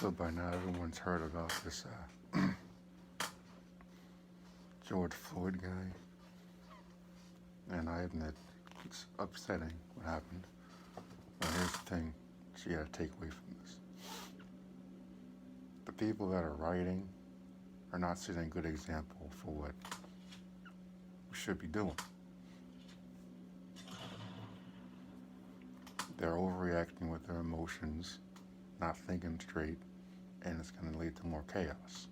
So by now everyone's heard about this George Floyd guy, and I admit it's upsetting what happened. But here's the thing you gotta take away from this. The people that are rioting are not setting a good example for what we should be doing. They're overreacting with their emotions, not thinking straight, and it's going to lead to more chaos.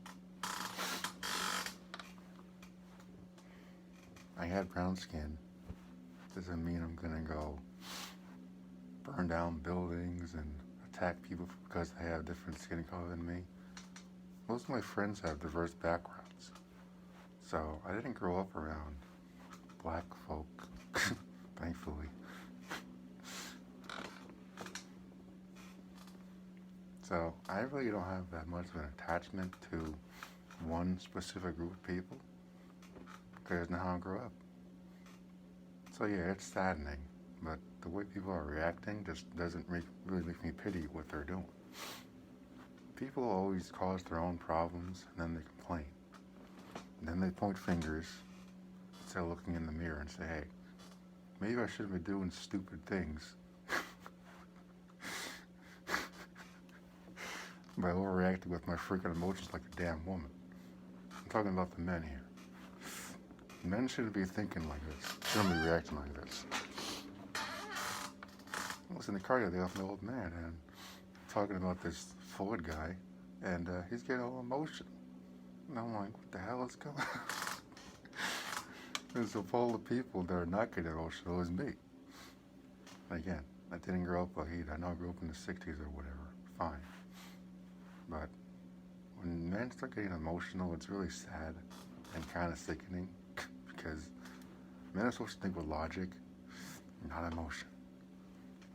I had brown skin. Doesn't mean I'm going to go burn down buildings and attack people because they have different skin color than me. Most of my friends have diverse backgrounds. So I didn't grow up around black folk, thankfully. So I really don't have that much of an attachment to one specific group of people because it's not how I grew up. So yeah, it's saddening, but the way people are reacting just doesn't really make me pity what they're doing. People always cause their own problems and then they complain. And then they point fingers instead of looking in the mirror and say, hey, maybe I shouldn't be doing stupid things by overreacting with my freaking emotions like a damn woman. I'm talking about the men here. Men shouldn't be thinking like this. Shouldn't be reacting like this. I was in the car the other day with an old man and talking about this Floyd guy, and he's getting all emotional. And I'm like, what the hell is going on? And so all the people that are not getting emotional is me. Again, I didn't grow up like he did. I know I grew up in the 60s or whatever. Fine. But when men start getting emotional, it's really sad and kind of sickening because men are supposed to think with logic, not emotion.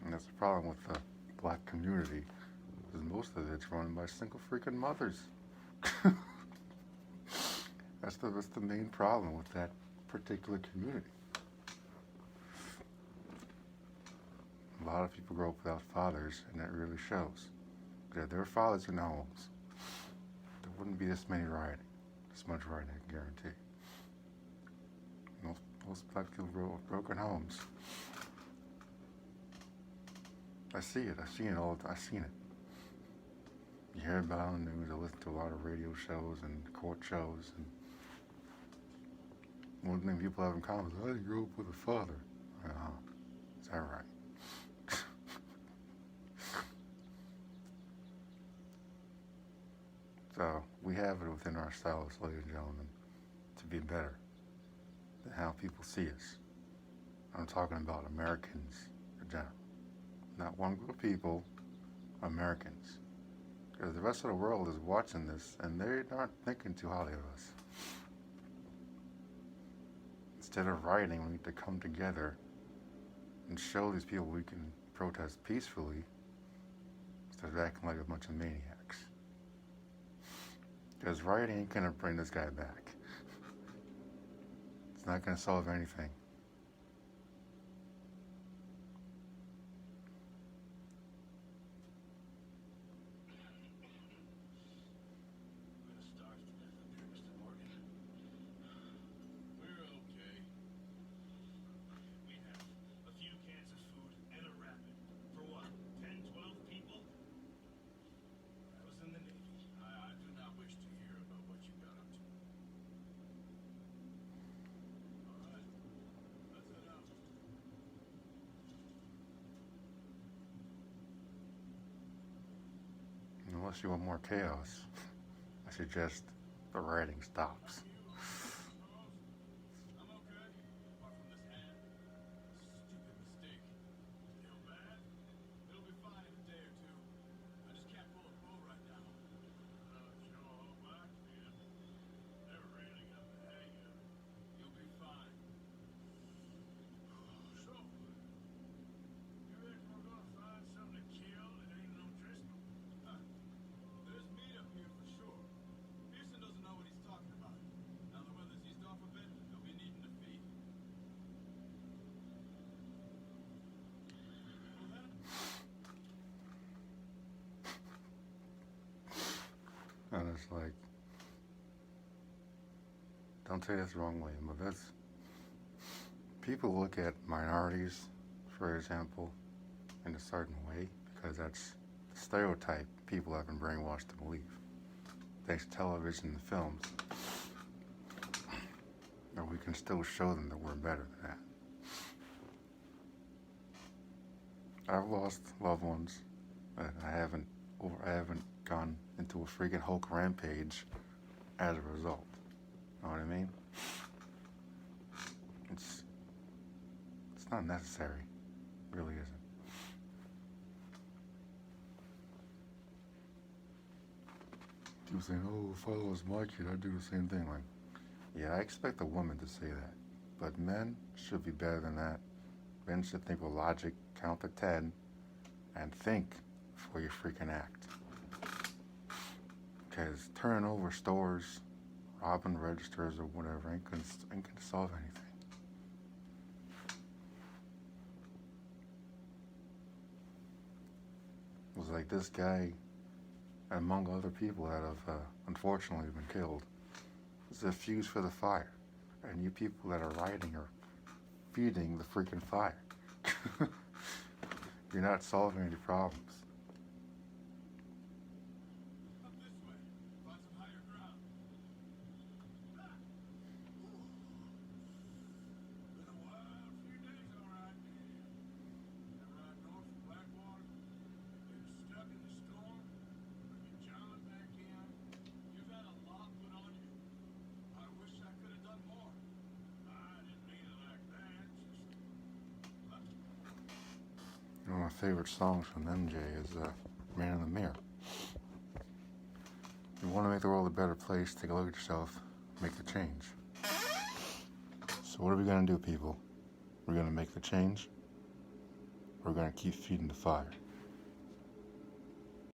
And that's the problem with the black community, because most of it's run by single freaking mothers. That's the main problem with that particular community. A lot of people grow up without fathers, and that really shows. If there were fathers in the homes, there wouldn't be this much rioting, I guarantee. Most black people grow up with broken homes. I see it. I've seen it. You hear about it on the news. I listen to a lot of radio shows and court shows. And one thing people have in common is, I didn't grow up with a father. Is that right? So we have it within ourselves, ladies and gentlemen, to be better than how people see us. I'm talking about Americans in general. Not one group of people, Americans. Because the rest of the world is watching this and they're not thinking too highly of us. Instead of rioting, we need to come together and show these people we can protest peacefully instead of acting like a bunch of maniacs. Because rioting ain't gonna bring this guy back. It's not gonna solve anything. Unless you want more chaos, I suggest the rioting stops. don't take this the wrong way, but that's people look at minorities, for example, in a certain way because that's the stereotype people have been brainwashed to believe. Thanks to television and films, or we can still show them that we're better than that. I've lost loved ones, but I haven't gone into a freaking Hulk rampage as a result. Know what I mean? It's not necessary. It really isn't. People saying, "Oh, if I lost my kid, I'd do the same thing." Like, yeah, I expect a woman to say that, but men should be better than that. Men should think with logic, count to 10, and think before you freaking act. Because turning over stores, robbing registers, or whatever ain't gonna solve anything. It was like this guy, among other people that have unfortunately been killed, is the fuse for the fire. And you people that are rioting are feeding the freaking fire. You're not solving any problems. One of my favorite songs from MJ is Man in the Mirror. If you want to make the world a better place, take a look at yourself, make the change. So what are we going to do, people? We're going to make the change? We're going to keep feeding the fire.